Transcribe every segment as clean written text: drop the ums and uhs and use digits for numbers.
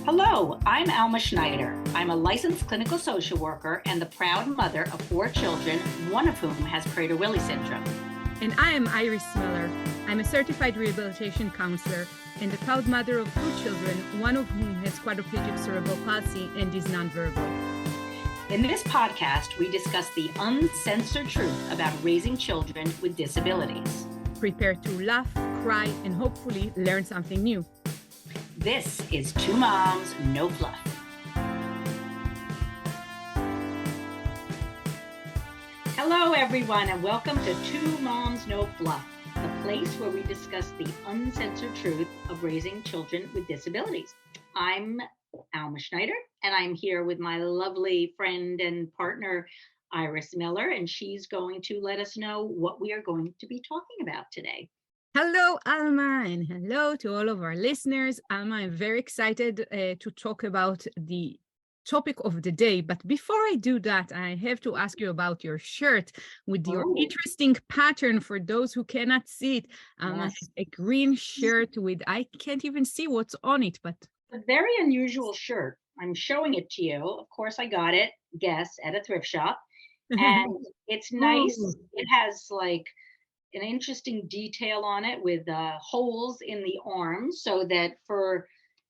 Hello, I'm Alma Schneider. I'm a licensed clinical social worker and the proud mother of 4 children, one of whom has Prader-Willi syndrome. And I am Iris Miller. I'm a certified rehabilitation counselor and the proud mother of 2 children, one of whom has quadriplegic cerebral palsy and is nonverbal. In this podcast, we discuss the uncensored truth about raising children with disabilities. Prepare to laugh, cry, and hopefully learn something new. This is 2 Moms, No Fluff. Hello, everyone, and welcome to 2 Moms, No Fluff, the place where we discuss the uncensored truth of raising children with disabilities. I'm Alma Schneider, and I'm here with my lovely friend and partner, Iris Miller, and she's going to let us know what we are going to be talking about today. Hello, Alma, and hello to all of our listeners. Alma, I'm very excited to talk about the topic of the day. But before I do that, I have to ask you about your shirt with your interesting pattern for those who cannot see it. Alma has a green shirt with, I can't even see what's on it, but a very unusual shirt. I'm showing it to you. Of course, I got it, guess, at a thrift shop. And it's nice. It has like an interesting detail on it with holes in the arms so that for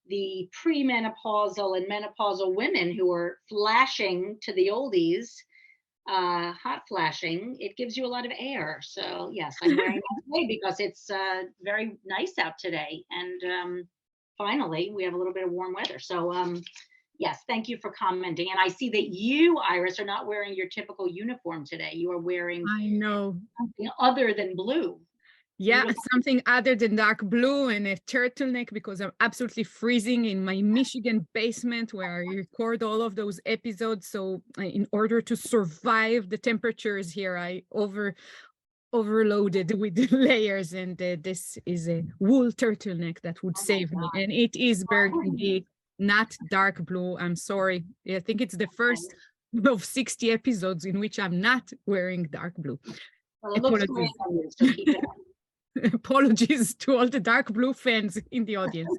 the premenopausal and menopausal women who are flashing to the oldies, hot flashing, it gives you a lot of air. So yes, I'm wearing it today because it's very nice out today. And finally, we have a little bit of warm weather. So yes, thank you for commenting. And I see that you, Iris, are not wearing your typical uniform today. You are wearing something other than blue. Yeah, something other than dark blue and a turtleneck because I'm absolutely freezing in my Michigan basement where I record all of those episodes. So in order to survive the temperatures here, I overloaded with the layers, and this is a wool turtleneck that would save me. And it is burgundy, not dark blue. I'm sorry. I think it's the first of 60 episodes in which I'm not wearing dark blue. Well, it looks great on you, so keep it on. Apologies to all the dark blue fans in the audience.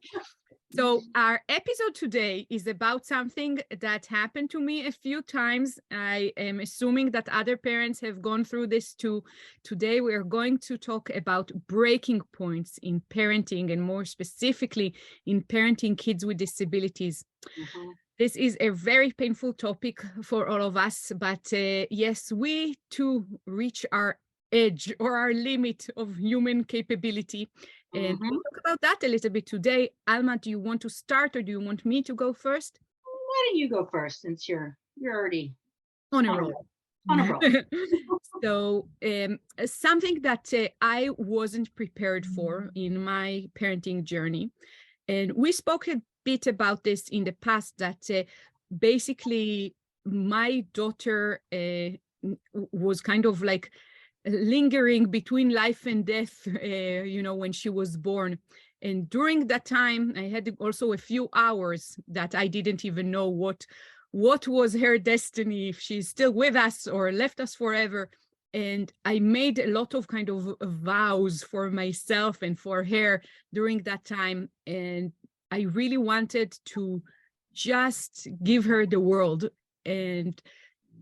So our episode today is about something that happened to me a few times. I am assuming that other parents have gone through this too. Today, we are going to talk about breaking points in parenting, and more specifically in parenting kids with disabilities. Mm-hmm. This is a very painful topic for all of us, but yes, we too reach our edge or our limit of human capability. And we'll talk about that a little bit today. Alma, do you want to start or do you want me to go first? Why don't you go first since you're already on a roll. So something that I wasn't prepared for in my parenting journey. And we spoke a bit about this in the past, that basically my daughter was kind of like lingering between life and death, when she was born. And during that time, I had also a few hours that I didn't even know what was her destiny, if she's still with us or left us forever. And I made a lot of kind of vows for myself and for her during that time. And I really wanted to just give her the world. And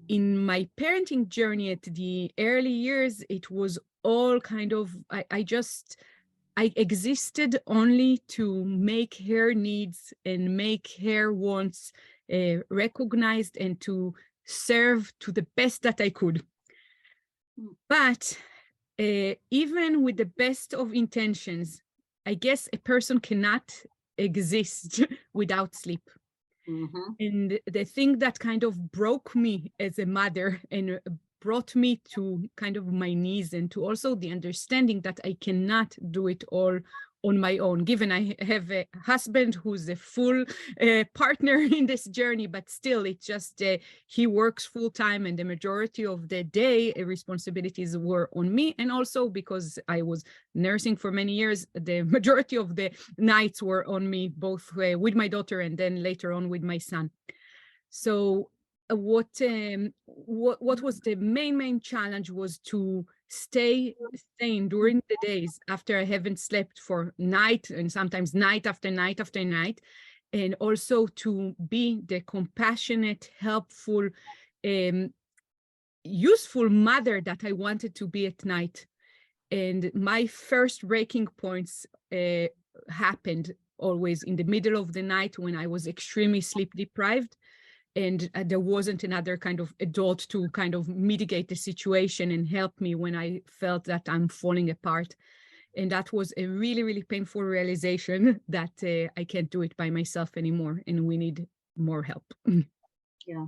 in my parenting journey at the early years, it was all kind of, I existed only to make her needs and make her wants recognized and to serve to the best that I could. But even with the best of intentions, I guess a person cannot exist without sleep. Mm-hmm. And the thing that kind of broke me as a mother and brought me to kind of my knees, and to also the understanding that I cannot do it all on my own, given I have a husband who's a full partner in this journey, but still it's just he works full time, and the majority of the day responsibilities were on me. And also because I was nursing for many years, the majority of the nights were on me, both with my daughter and then later on with my son. So what was the main challenge was to stay sane during the days after I haven't slept for night, and sometimes night after night after night, and also to be the compassionate, helpful, useful mother that I wanted to be at night. And my first breaking points happened always in the middle of the night when I was extremely sleep deprived. And there wasn't another kind of adult to kind of mitigate the situation and help me when I felt that I'm falling apart. And that was a really, really painful realization that I can't do it by myself anymore, and we need more help. Yeah.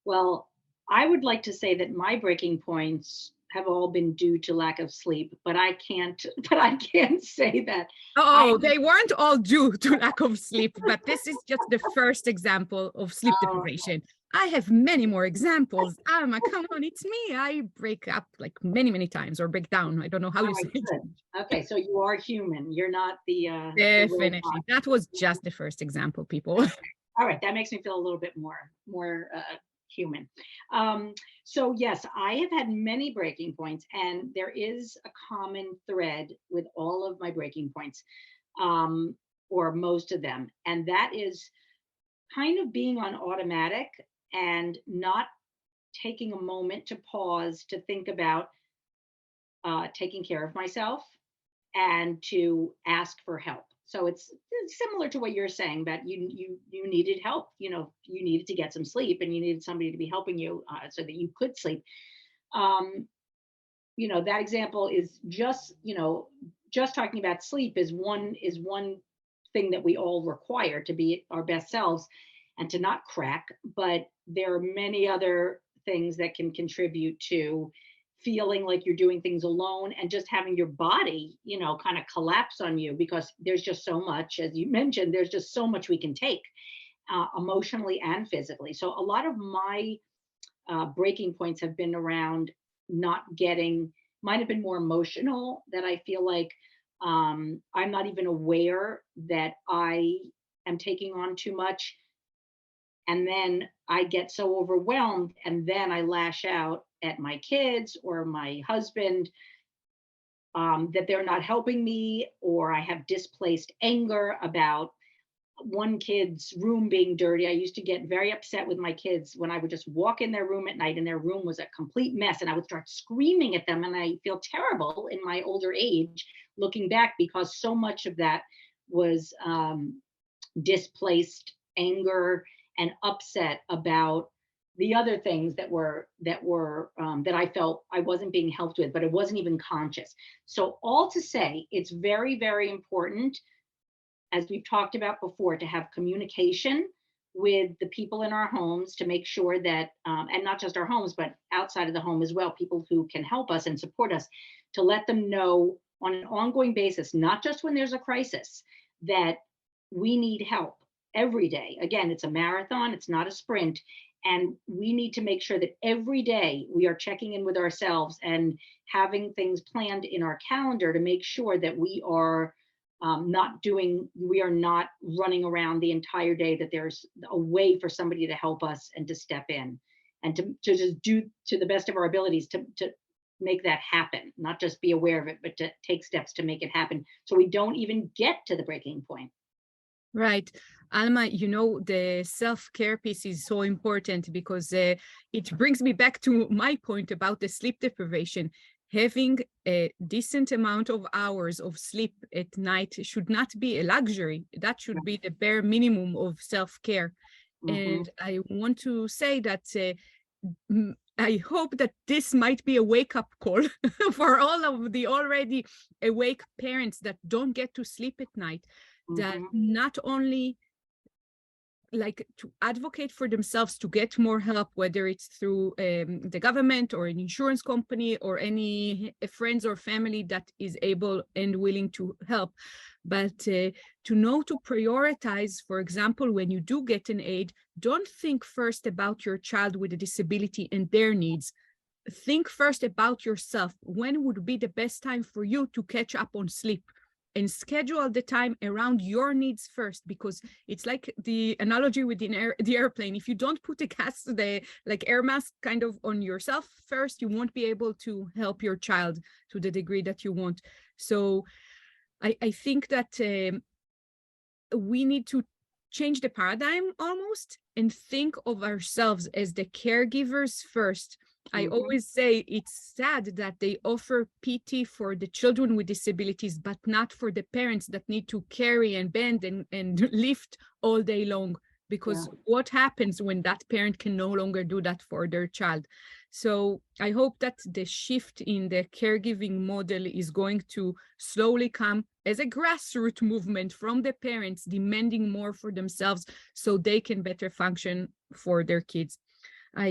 Well, I would like to say that my breaking points have all been due to lack of sleep, but I can't but I can't say that I Oh, they weren't all due to lack of sleep, but this is just the first example of sleep oh, deprivation. I have many more examples. Alma, come on, it's me. I break up like many, many times, or break down. I don't know how all you say right, it. good. Okay, so you are human. You're not the robot. Definitely. That was just the first example, people. All right, that makes me feel a little bit more human. Um, so yes, I have had many breaking points, and there is a common thread with all of my breaking points, um, or most of them, and that is kind of being on automatic and not taking a moment to pause to think about taking care of myself and to ask for help. So it's similar to what you're saying that you needed help. You know, you needed to get some sleep, and you needed somebody to be helping you so that you could sleep. Um, you know, that example is just, you know, just talking about sleep is one thing that we all require to be our best selves and to not crack. But there are many other things that can contribute to feeling like you're doing things alone, and just having your body, you know, kind of collapse on you, because there's just so much, as you mentioned, there's just so much we can take emotionally and physically. So a lot of my breaking points have been around not getting, might have been more emotional, that I feel like I'm not even aware that I am taking on too much. And then I get so overwhelmed, and then I lash out at my kids or my husband, that they're not helping me, or I have displaced anger about one kid's room being dirty. I used to get very upset with my kids when I would just walk in their room at night and their room was a complete mess, and I would start screaming at them. And I feel terrible in my older age looking back, because so much of that was displaced anger and upset about the other things that I felt I wasn't being helped with, but it wasn't even conscious. So all to say, it's very, very important, as we've talked about before, to have communication with the people in our homes to make sure that, and not just our homes, but outside of the home as well, people who can help us and support us, to let them know on an ongoing basis, not just when there's a crisis, that we need help every day. Again, it's a marathon, it's not a sprint. And we need to make sure that every day we are checking in with ourselves and having things planned in our calendar to make sure that we are not running around the entire day, that there's a way for somebody to help us and to step in and to just do to the best of our abilities to make that happen, not just be aware of it, but to take steps to make it happen, so we don't even get to the breaking point. Right. Alma, you know, the self-care piece is so important because it brings me back to my point about the sleep deprivation. Having a decent amount of hours of sleep at night should not be a luxury. That should be the bare minimum of self-care. Mm-hmm. And I want to say that I hope that this might be a wake-up call for all of the already awake parents that don't get to sleep at night, that Mm-hmm. not only like to advocate for themselves to get more help, whether it's through the government or an insurance company or any friends or family that is able and willing to help, but to know to prioritize. For example, when you do get an aid, don't think first about your child with a disability and their needs. Think first about yourself. When would be the best time for you to catch up on sleep? And schedule the time around your needs first, because it's like the analogy with the airplane. If you don't put the like air mask kind of on yourself first, you won't be able to help your child to the degree that you want. So I think that we need to change the paradigm almost and think of ourselves as the caregivers first. I Mhm. always say it's sad that they offer PT for the children with disabilities, but not for the parents that need to carry and bend and lift all day long. Yeah. Because what happens when that parent can no longer do that for their child? So I hope that the shift in the caregiving model is going to slowly come as a grassroots movement from the parents demanding more for themselves so they can better function for their kids. I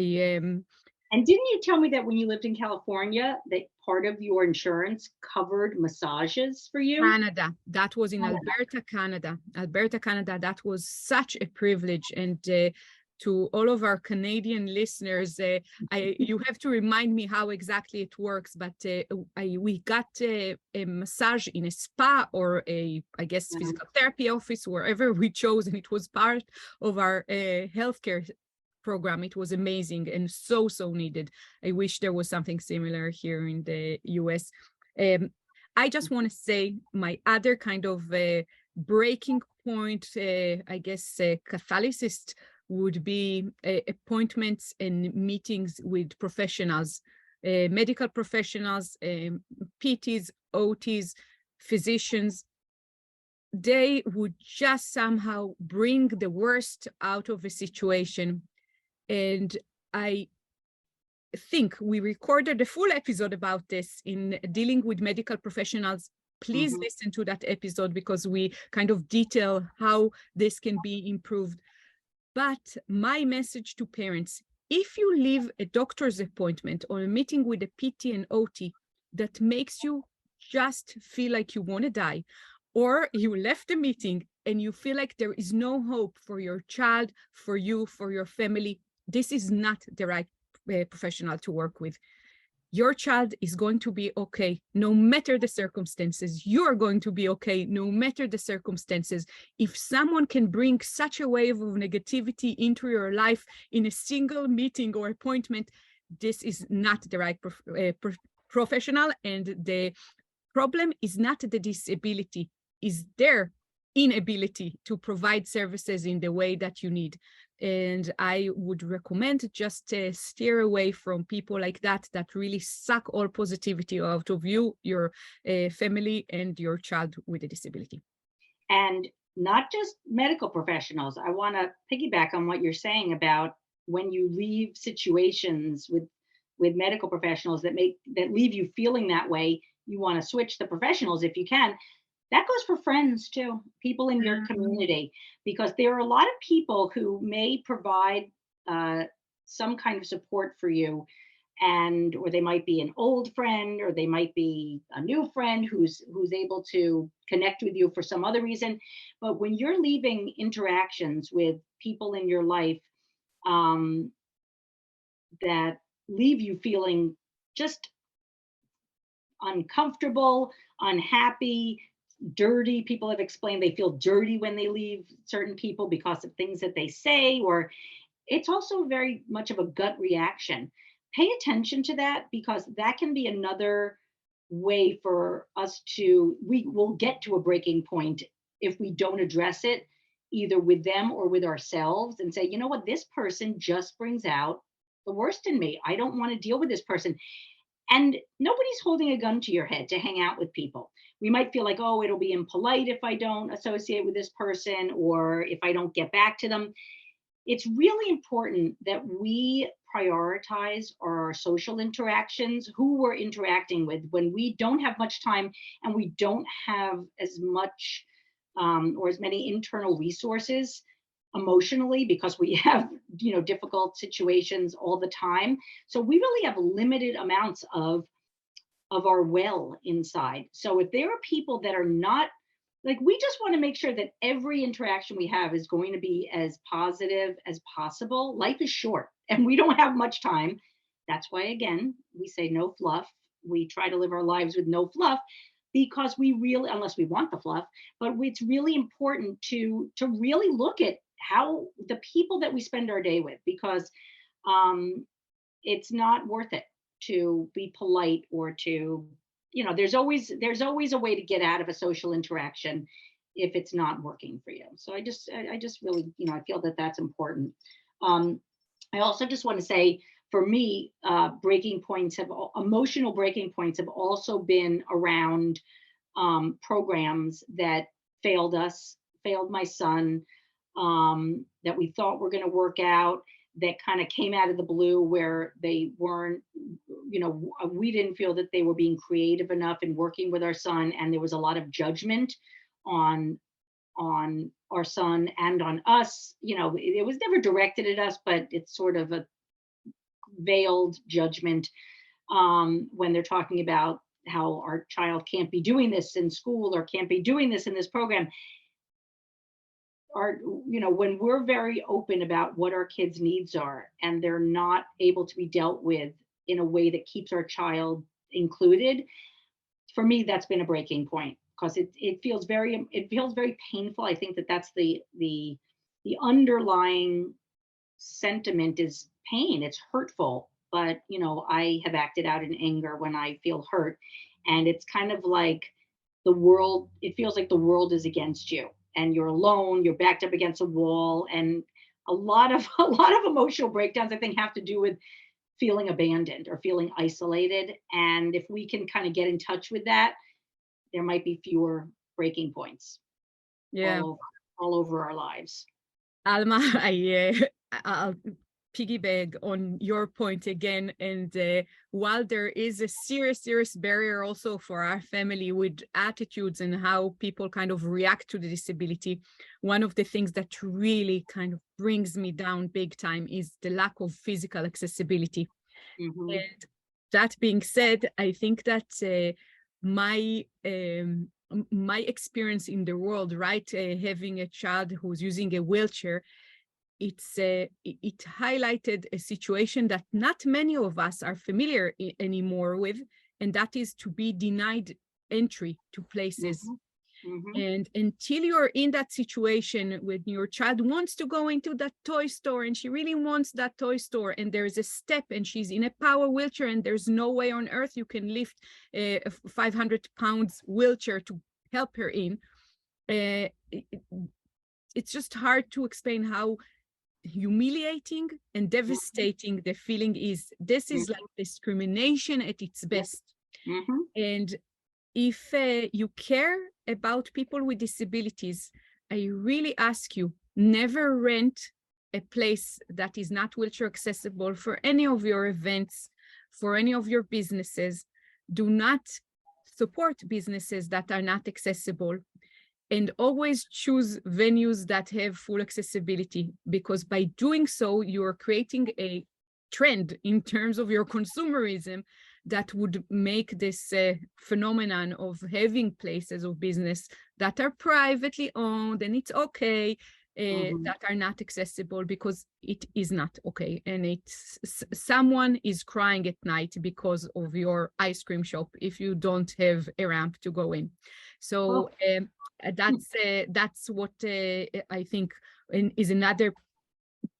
And didn't you tell me that when you lived in California, that part of your insurance covered massages for you? Canada, that was in Canada. Alberta, Canada. Alberta, Canada, that was such a privilege. And to all of our Canadian listeners, you have to remind me how exactly it works. But we got a massage in a spa or I guess, Yeah. physical therapy office, wherever we chose, and it was part of our healthcare program. It was amazing and so, so needed. I wish there was something similar here in the US. Um, I just want to say my other kind of breaking point, I guess, catharsis would be appointments and meetings with professionals, medical professionals, PTs, OTs, physicians. They would just somehow bring the worst out of a situation. And I think we recorded a full episode about this in dealing with medical professionals. Please Mhm. listen to that episode because we kind of detail how this can be improved. But my message to parents, if you leave a doctor's appointment or a meeting with a PT and OT that makes you just feel like you want to die, or you left the meeting and you feel like there is no hope for your child, for you, for your family, this is not the right professional to work with. Your child is going to be okay no matter the circumstances. You are going to be okay no matter the circumstances. If someone can bring such a wave of negativity into your life in a single meeting or appointment, this is not the right professional. And the problem is not the disability, is their inability to provide services in the way that you need. And I would recommend just steer away from people like that, that really suck all positivity out of you, your family, and your child with a disability. And not just medical professionals. I want to piggyback on what you're saying about when you leave situations with medical professionals that leave you feeling that way, you want to switch the professionals if you can. That goes for friends too, people in your Mm. community, because there are a lot of people who may provide uh, some kind of support for you, and or they might be an old friend, or they might be a new friend who's able to connect with you for some other reason. But when you're leaving interactions with people in your life um, that leave you feeling just uncomfortable, unhappy, dirty. People have explained they feel dirty when they leave certain people because of things that they say, or it's also very much of a gut reaction. Pay attention to that, because that can be another way for us to, we will get to a breaking point if we don't address it either with them or with ourselves and say, you know what, this person just brings out the worst in me. I don't want to deal with this person. And nobody's holding a gun to your head to hang out with people. We might feel like, oh, it'll be impolite if I don't associate with this person or if I don't get back to them. It's really important that we prioritize our social interactions, who we're interacting with when we don't have much time and we don't have as much or as many internal resources emotionally, because we have difficult situations all the time. So we really have limited amounts of our well inside. So if there are people that are not, like, we just want to make sure that every interaction we have is going to be as positive as possible. Life is short and we don't have much time. That's why, again, we say no fluff. We try to live our lives with no fluff, because we really, unless we want the fluff, but it's really important to really look at how the people that we spend our day with, because um, it's not worth it to be polite or to, there's always a way to get out of a social interaction if it's not working for you. So I just really, I feel that that's important. Um, I also just want to say, for me, emotional breaking points have also been around programs that failed us, failed my son, that we thought were going to work out, that kind of came out of the blue, where they weren't, we didn't feel that they were being creative enough in working with our son, and there was a lot of judgment on our son and on us. It was never directed at us, but it's sort of a veiled judgment, when they're talking about how our child can't be doing this in school or can't be doing this in this program. When we're very open about what our kids' needs are, and they're not able to be dealt with in a way that keeps our child included, for me, that's been a breaking point, because it feels very painful. I think that that's the underlying sentiment is pain. It's hurtful, but I have acted out in anger when I feel hurt, and it's kind of like it feels like the world is against you, and you're alone, you're backed up against a wall. And a lot of a lot of emotional breakdowns, I think, have to do with feeling abandoned or feeling isolated. And if we can kind of get in touch with that, there might be fewer breaking points Yeah. all over our lives. Alma, I'll piggyback on your point again. And while there is a serious barrier also for our family with attitudes and how people kind of react to the disability, one of the things that really kind of brings me down big time is the lack of physical accessibility. Mm-hmm. And that being said, I think that my experience in the world, right, having a child who's using a wheelchair, it highlighted a situation that not many of us are familiar anymore with, and that is to be denied entry to places. Mm-hmm. Mm-hmm. And until you're in that situation when your child wants to go into that toy store, and she really wants that toy store, and there's a step and she's in a power wheelchair, and there's no way on earth you can lift a 500 pounds wheelchair to help her in, it's just hard to explain how humiliating and devastating the feeling is. This is like discrimination at its best. Mm-hmm. And if you care about people with disabilities, I really ask you, never rent a place that is not wheelchair accessible for any of your events, for any of your businesses. Do not support businesses that are not accessible. And always choose venues that have full accessibility, because by doing so, you are creating a trend in terms of your consumerism that would make this phenomenon of having places of business that are privately owned, and it's okay, that are not accessible, because it is not okay. And someone is crying at night because of your ice cream shop if you don't have a ramp to go in. So that's what I think is another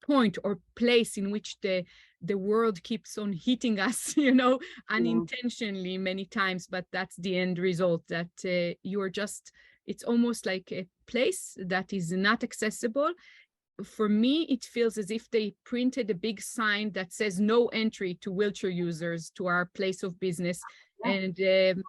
point or place in which the world keeps on hitting us, unintentionally many times, but that's the end result, that you're just, it's almost like a place that is not accessible. For me, it feels as if they printed a big sign that says no entry to wheelchair users to our place of business. Yeah. And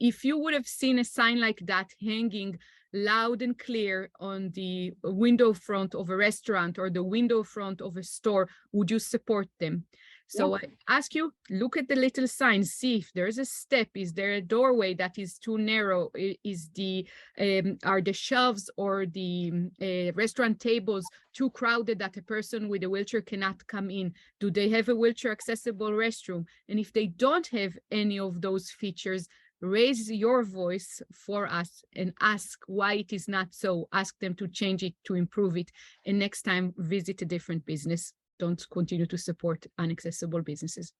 if you would have seen a sign like that hanging loud and clear on the window front of a restaurant or the window front of a store, would you support them? So I ask you, look at the little sign, see if there's a step, is there a doorway that is too narrow, are the shelves or the restaurant tables too crowded that a person with a wheelchair cannot come in? Do they have a wheelchair accessible restroom? And if they don't have any of those features, raise your voice for us and ask why it is not so. Ask them to change it, to improve it. And next time, visit a different business. Don't continue to support inaccessible businesses.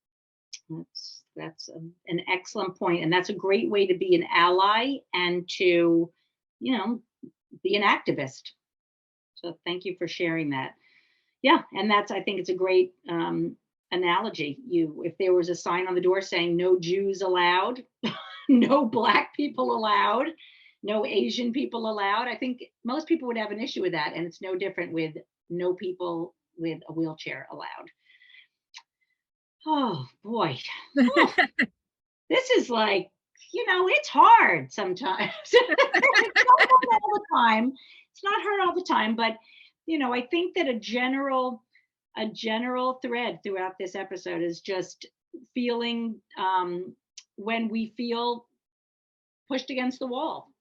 That's an excellent point. And that's a great way to be an ally and to, be an activist. So thank you for sharing that. Yeah. And I think it's a great analogy. If there was a sign on the door saying no Jews allowed, no Black people allowed, no Asian people allowed. I think most people would have an issue with that, and it's no different with no people with a wheelchair allowed. Oh boy. Oh, this is like, it's hard sometimes. It's not hard all the time. It's not hard all the time, but I think that a general thread throughout this episode is just feeling, when we feel pushed against the wall,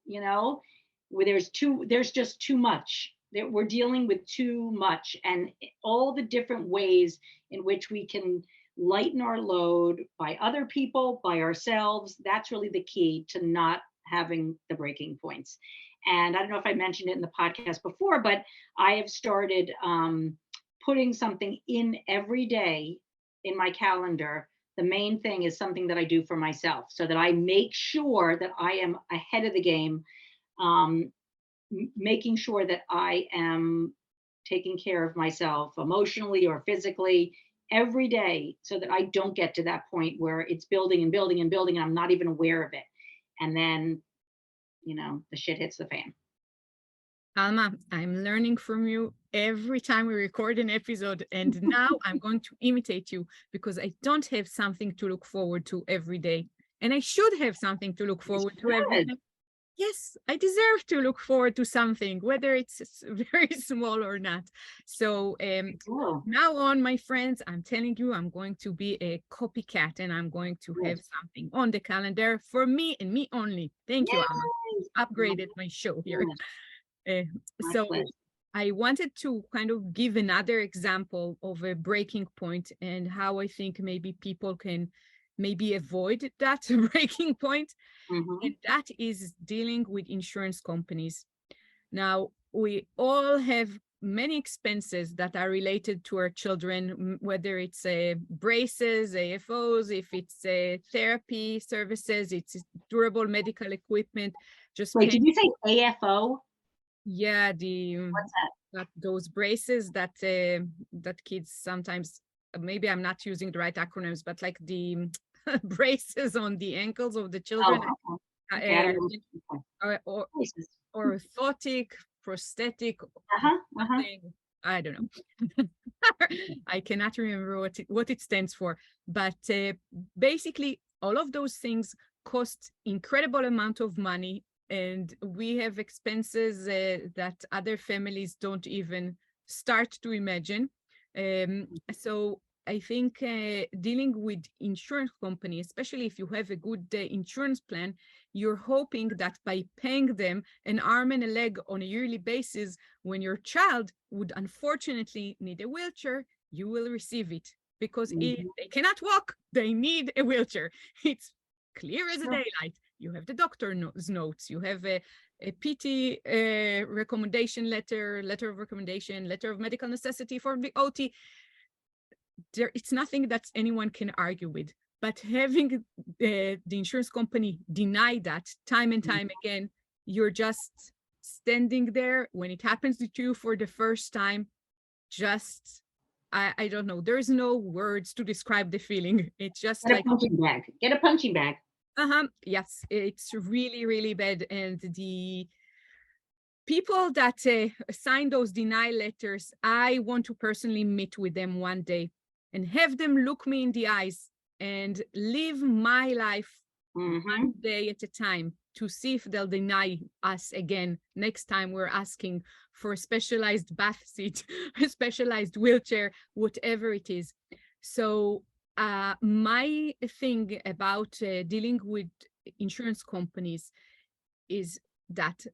where there's just too much. That we're dealing with too much, and all the different ways in which we can lighten our load by other people, by ourselves. That's really the key to not having the breaking points. And I don't know if I mentioned it in the podcast before, but I have started, putting something in every day in my calendar. The main thing is something that I do for myself, so that I make sure that I am ahead of the game, um, making sure that I am taking care of myself emotionally or physically every day, so that I don't get to that point where it's building and building and building and I'm not even aware of it. And then, the shit hits the fan. Alma, I'm learning from you every time we record an episode, and now I'm going to imitate you because I don't have something to look forward to every day. And I should have something to look forward to every day. Yes, I deserve to look forward to something, whether it's very small or not. So Cool. now on, my friends, I'm telling you, I'm going to be a copycat, and I'm going to have something on the calendar for me and me only. Thank you, Alma. Upgraded my show here. So I wanted to kind of give another example of a breaking point and how I think maybe people can maybe avoid that breaking point. And that is dealing with insurance companies. Now, we all have many expenses that are related to our children, whether it's braces, AFOs, if it's therapy services, it's durable medical equipment. Just Wait, did you say AFO? Yeah, What's that? those braces that that kids sometimes, maybe I'm not using the right acronyms, but like the braces on the ankles of the children, Oh, okay. or orthotic, prosthetic, thing. I don't know. I cannot remember what it stands for, but basically all of those things cost incredible amount of money, and we have expenses that other families don't even start to imagine. So I think dealing with insurance company, especially if you have a good insurance plan, you're hoping that by paying them an arm and a leg on a yearly basis, when your child would unfortunately need a wheelchair, you will receive it. Because if they cannot walk, they need a wheelchair. It's clear as a daylight. You have the doctor's notes, you have a PT recommendation letter of recommendation, letter of medical necessity for the OT. It's nothing that anyone can argue with. But having the insurance company deny that time and time again, you're just standing there when it happens to you for the first time. Just, I don't know. There's no words to describe the feeling. It's just Get a punching bag. Get a punching bag. Yes, it's really, really bad. And the people that sign those denial letters, I want to personally meet with them one day and have them look me in the eyes and live my life one day at a time to see if they'll deny us again next time we're asking for a specialized bath seat, a specialized wheelchair, whatever it is. So my thing about dealing with insurance companies is that,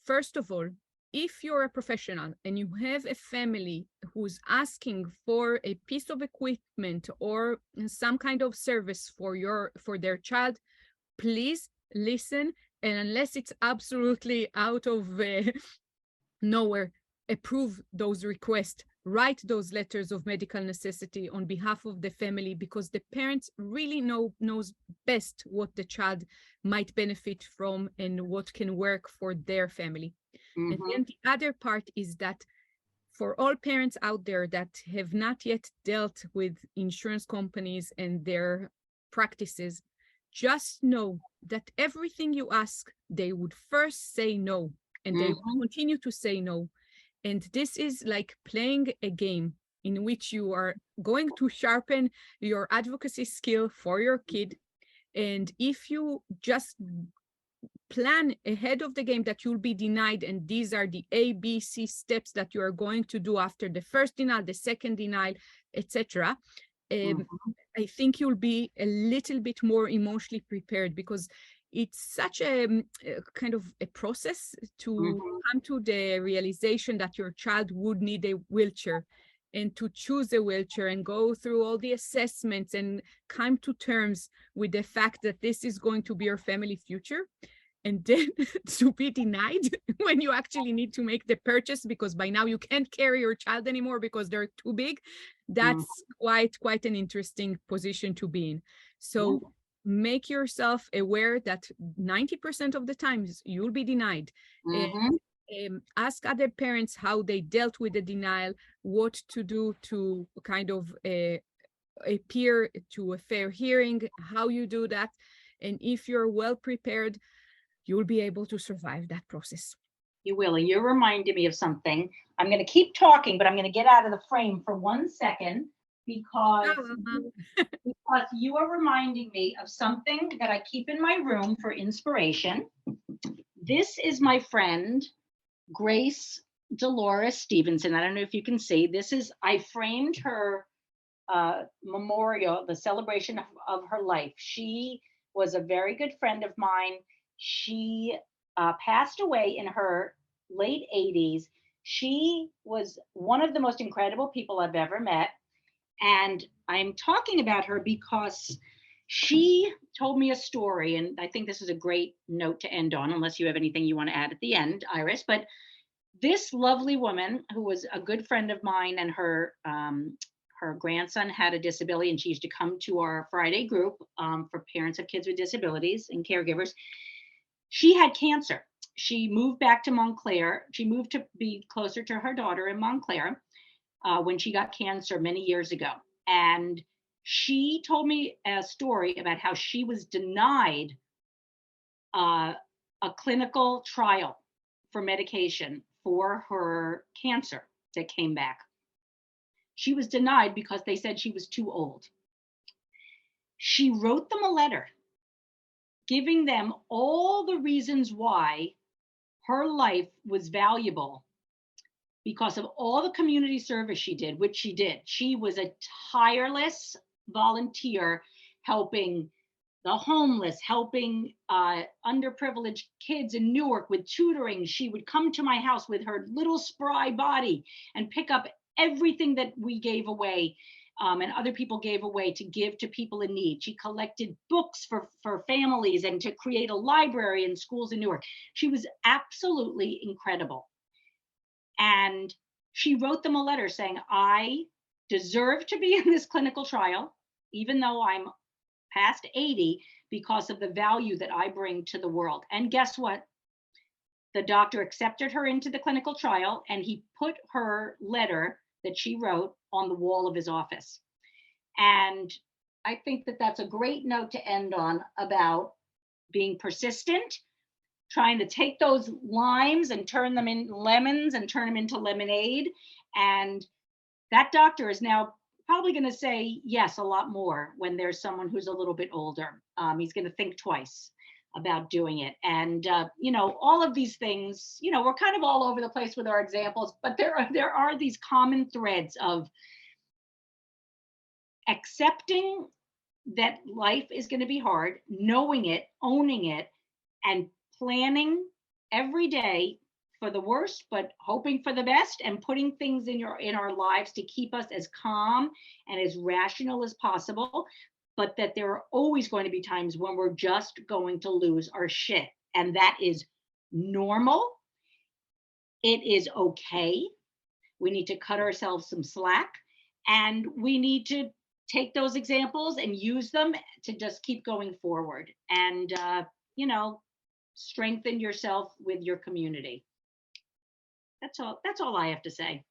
first of all, if you're a professional and you have a family who's asking for a piece of equipment or some kind of service for their child, please listen. And unless it's absolutely out of nowhere, approve those requests, write those letters of medical necessity on behalf of the family, because the parents really knows best what the child might benefit from and what can work for their family. And then the other part is that for all parents out there that have not yet dealt with insurance companies and their practices, just know that everything you ask they would first say no, and they Mhm. continue to say no. And this is like playing a game in which you are going to sharpen your advocacy skill for your kid. And if you just plan ahead of the game that you'll be denied, and these are the ABC steps that you are going to do after the first denial, the second denial, etc. Mhm. I think you'll be a little bit more emotionally prepared, because it's such a kind of a process to Mhm. come to the realization that your child would need a wheelchair, and to choose a wheelchair and go through all the assessments and come to terms with the fact that this is going to be your family future, and then to be denied when you actually need to make the purchase because by now you can't carry your child anymore because they're too big. Mhm. That's quite an interesting position to be in. Yeah. So make yourself aware that 90% of the times you'll be denied. And Mhm. ask other parents how they dealt with the denial, what to do to kind of appear to a fair hearing, how you do that. And if you're well prepared, you'll be able to survive that process. You will. And you're reminding me of something. I'm going to keep talking, but I'm going to get out of the frame for 1 second because because you are reminding me of something that I keep in my room for inspiration. This is my friend Grace Dolores Stevenson. I don't know if you can see. This is I framed her memorial, the celebration of her life. She was a very good friend of mine. She passed away in her late 80s. She was one of the most incredible people I've ever met. And I'm talking about her because she told me a story. And I think this is a great note to end on, unless you have anything you want to add at the end, Iris. But this lovely woman who was a good friend of mine, and her grandson had a disability, and she used to come to our Friday group for parents of kids with disabilities and caregivers. She had cancer. She moved back to Montclair. She moved to be closer to her daughter in Montclair when she got cancer many years ago. And she told me a story about how she was denied uh, a clinical trial for medication for her cancer that came back. She was denied because they said she was too old. She wrote them a letter giving them all the reasons why her life was valuable because of all the community service she did, which she did. She was a tireless volunteer helping the homeless, helping underprivileged kids in Newark with tutoring. She would come to my house with her little spry body and pick up everything that we gave away and other people gave away to give to people in need. She collected books for families and to create a library in schools in Newark. She was absolutely incredible. And she wrote them a letter saying, I deserve to be in this clinical trial, even though I'm past 80, because of the value that I bring to the world. And guess what? The doctor accepted her into the clinical trial, and he put her letter that she wrote on the wall of his office. And I think that that's a great note to end on about being persistent, trying to take those limes and turn them into lemons and turn them into lemonade. And that doctor is now probably going to say yes a lot more when there's someone who's a little bit older. He's going to think twice about doing it. And all of these things, we're kind of all over the place with our examples, but there are these common threads of accepting that life is going to be hard, knowing it, owning it, and planning every day for the worst but hoping for the best, and putting things in our lives to keep us as calm and as rational as possible, but that there are always going to be times when we're just going to lose our shit, and that is normal. It is okay. We need to cut ourselves some slack, and we need to take those examples and use them to just keep going forward and strengthen yourself with your community. That's all I have to say.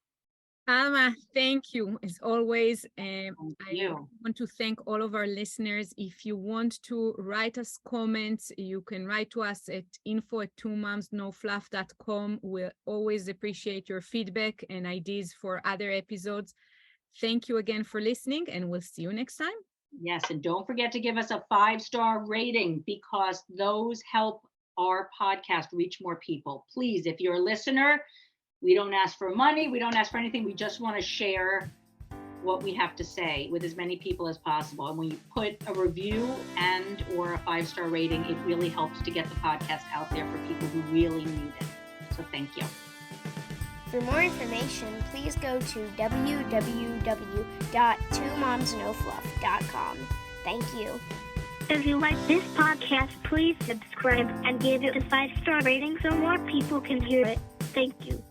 Alma, thank you as always. Thank I you. want to thank all of our listeners. If you want to write us comments, you can write to us at info@twomomsnofluff.com. We'll always appreciate your feedback and ideas for other episodes. Thank you again for listening, and we'll see you next time. Yes, and don't forget to give us a 5-star rating because those help our podcast reach more people. Please, if you're a listener, we don't ask for money, we don't ask for anything. We just want to share what we have to say with as many people as possible. And when you put a review and or a 5-star rating, it really helps to get the podcast out there for people who really need it. So thank you. For more information, please go to www.twomomsnofluff.com. Thank you. If you like this podcast, please subscribe and give it a 5-star rating so more people can hear it. Thank you.